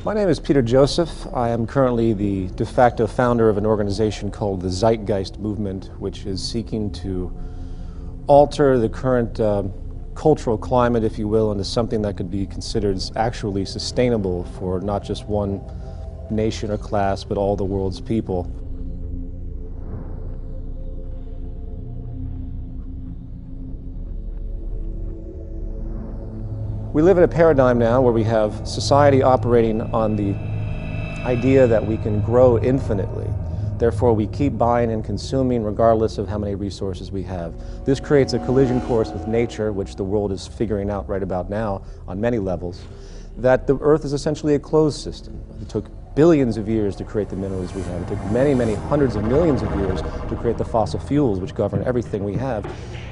My name is Peter Joseph. I am currently the de facto founder of an organization called the Zeitgeist movement, which is seeking to alter the current cultural climate, if you will, into something that could be considered actually sustainable for not just one nation or class, but all the world's people. We live in a paradigm now where we have society operating on the idea that we can grow infinitely. Therefore, we keep buying and consuming regardless of how many resources we have. This creates a collision course with nature, which the world is figuring out right about now on many levels, that the Earth is essentially a closed system. It took billions of years to create the minerals we have. It took many, many hundreds of millions of years to create the fossil fuels which govern everything we have.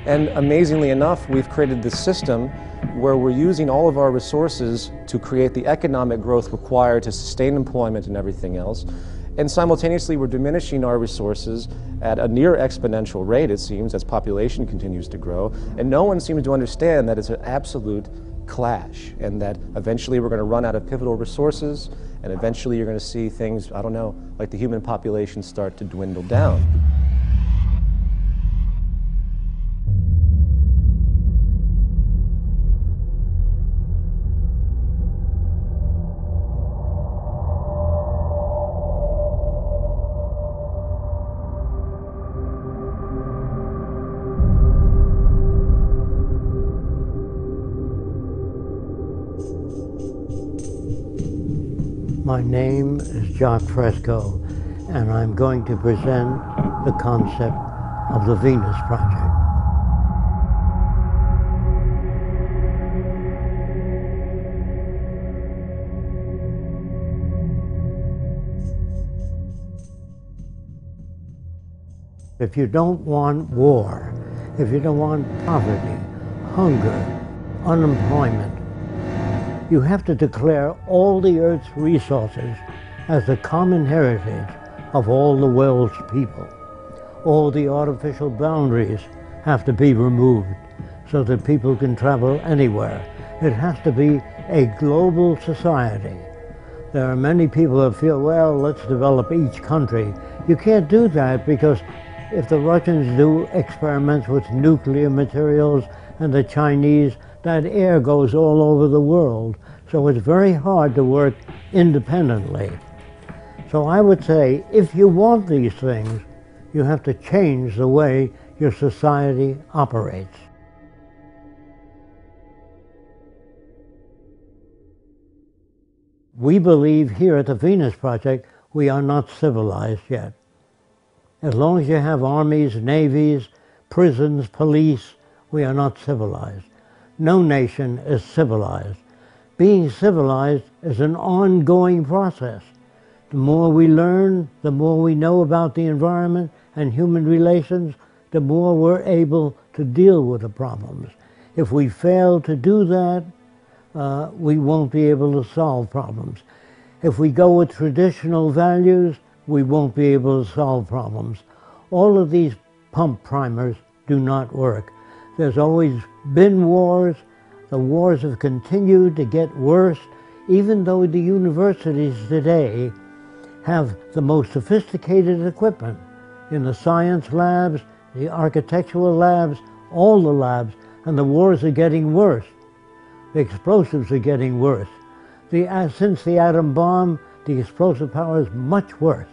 And amazingly enough, we've created this system where we're using all of our resources to create the economic growth required to sustain employment and everything else. And simultaneously, we're diminishing our resources at a near exponential rate, it seems, as population continues to grow. And no one seems to understand that it's an absolute clash, and that eventually we're going to run out of pivotal resources, and eventually you're going to see things, I don't know, like the human population start to dwindle down. My name is Jacques Fresco, and I'm going to present the concept of the Venus Project. If you don't want war, if you don't want poverty, hunger, unemployment, you have to declare all the Earth's resources as the common heritage of all the world's people. All the artificial boundaries have to be removed so that people can travel anywhere. It has to be a global society. There are many people that feel, well, let's develop each country. You can't do that, because if the Russians do experiments with nuclear materials and the Chinese, that air goes all over the world. So it's very hard to work independently. So I would say, if you want these things, you have to change the way your society operates. We believe here at the Venus Project, we are not civilized yet. As long as you have armies, navies, prisons, police, we are not civilized. No nation is civilized. Being civilized is an ongoing process. The more we learn, the more we know about the environment and human relations, the more we're able to deal with the problems. If we fail to do that, we won't be able to solve problems. If we go with traditional values, we won't be able to solve problems. All of these pump primers do not work. There's always been wars. The wars have continued to get worse, even though the universities today have the most sophisticated equipment in the science labs, the architectural labs, all the labs, and the wars are getting worse. The explosives are getting worse. Since the atom bomb, the explosive power is much worse.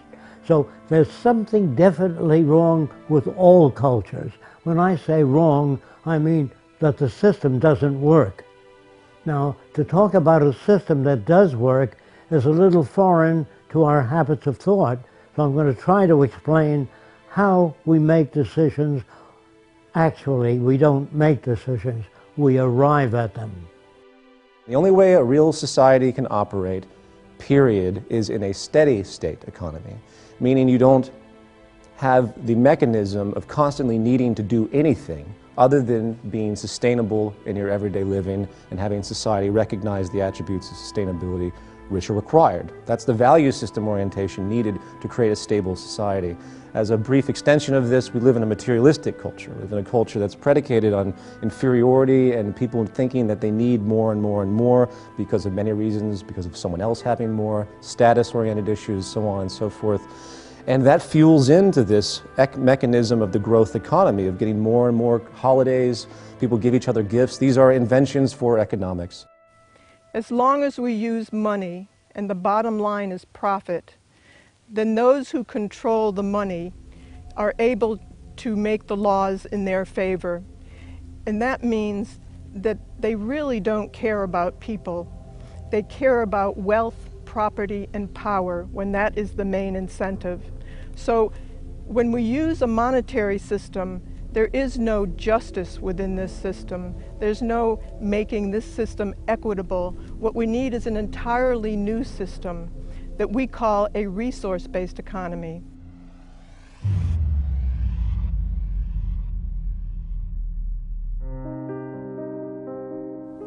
So there's something definitely wrong with all cultures. When I say wrong, I mean that the system doesn't work. Now, to talk about a system that does work is a little foreign to our habits of thought, so I'm going to try to explain how we make decisions. Actually, we don't make decisions, we arrive at them. The only way a real society can operate, period, is in a steady state economy, meaning you don't have the mechanism of constantly needing to do anything other than being sustainable in your everyday living and having society recognize the attributes of sustainability rich are required. That's the value system orientation needed to create a stable society. As a brief extension of this, we live in a materialistic culture. We live in a culture that's predicated on inferiority and people thinking that they need more and more and more because of many reasons, because of someone else having more, status-oriented issues, so on and so forth. And that fuels into this mechanism of the growth economy, of getting more and more holidays, people give each other gifts. These are inventions for economics. As long as we use money and the bottom line is profit, then those who control the money are able to make the laws in their favor. And that means that they really don't care about people. They care about wealth, property, and power when that is the main incentive. So when we use a monetary system, there is no justice within this system. There's no making this system equitable. What we need is an entirely new system that we call a resource-based economy.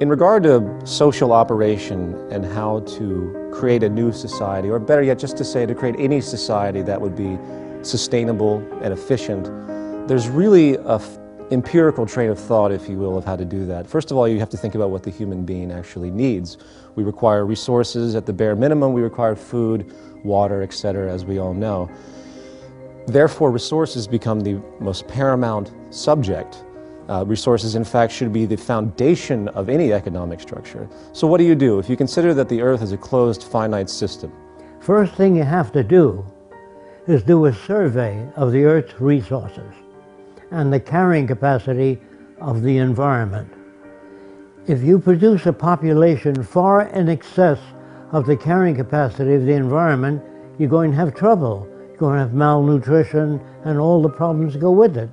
In regard to social operation and how to create a new society, or better yet, just to say to create any society that would be sustainable and efficient, there's really an empirical train of thought, if you will, of how to do that. First of all, you have to think about what the human being actually needs. We require resources at the bare minimum. We require food, water, etc., as we all know. Therefore, resources become the most paramount subject. Resources, in fact, should be the foundation of any economic structure. So what do? If you consider that the Earth is a closed, finite system? First thing you have to do is do a survey of the Earth's resources and the carrying capacity of the environment. If you produce a population far in excess of the carrying capacity of the environment, you're going to have trouble. You're going to have malnutrition and all the problems that go with it.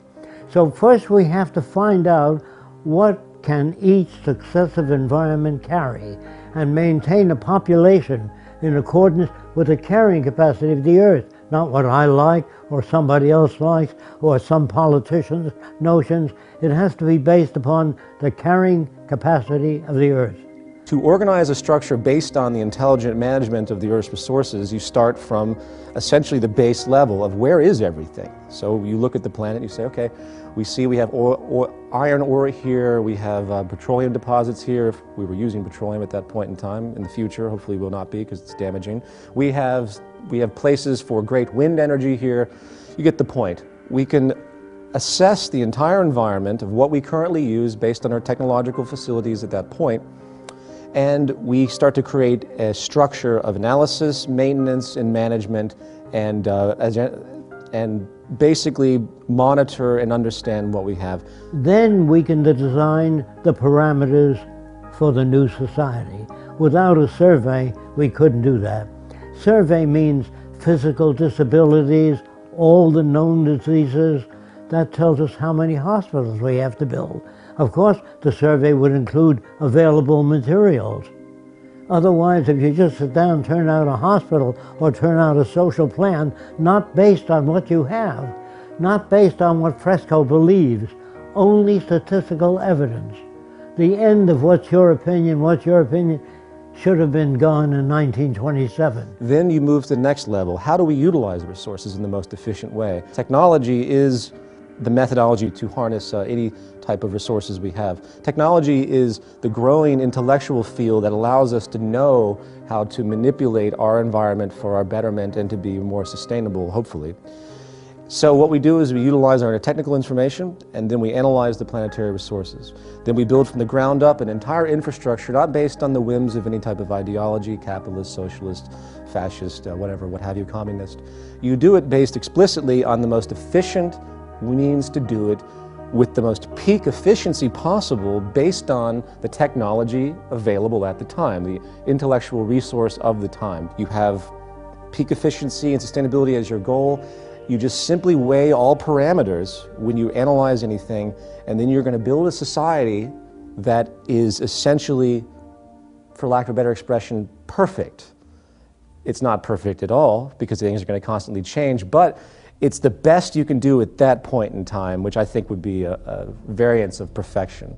So first we have to find out what can each successive environment carry and maintain a population in accordance with the carrying capacity of the Earth, not what I like or somebody else likes or some politician's notions. It has to be based upon the carrying capacity of the Earth. To organize a structure based on the intelligent management of the Earth's resources, you start from essentially the base level of where is everything. So you look at the planet, you say, okay, we see we have iron ore here, we have petroleum deposits here, if we were using petroleum at that point in time. In the future, hopefully will not be because it's damaging. We have places for great wind energy here. You get the point. We can assess the entire environment of what we currently use based on our technological facilities at that point, and we start to create a structure of analysis, maintenance, and management, and basically monitor and understand what we have. Then we can design the parameters for the new society. Without a survey, we couldn't do that. Survey means physical disabilities, all the known diseases. That tells us how many hospitals we have to build. Of course, the survey would include available materials. Otherwise, if you just sit down, turn out a hospital or turn out a social plan, not based on what you have, not based on what Fresco believes, only statistical evidence. The end of what's your opinion should have been gone in 1927. Then you move to the next level. How do we utilize resources in the most efficient way? Technology is the methodology to harness any type of resources we have. Technology is the growing intellectual field that allows us to know how to manipulate our environment for our betterment and to be more sustainable, hopefully. So what we do is we utilize our technical information, and then we analyze the planetary resources. Then we build from the ground up an entire infrastructure, not based on the whims of any type of ideology, capitalist, socialist, fascist, whatever, what have you, communist. You do it based explicitly on the most efficient means to do it with the most peak efficiency possible based on the technology available at the time, the intellectual resource of the time. You have peak efficiency and sustainability as your goal. You just simply weigh all parameters when you analyze anything, and then you're going to build a society that is essentially, for lack of a better expression, perfect. It's not perfect at all because things are going to constantly change, but it's the best you can do at that point in time, which I think would be a variance of perfection.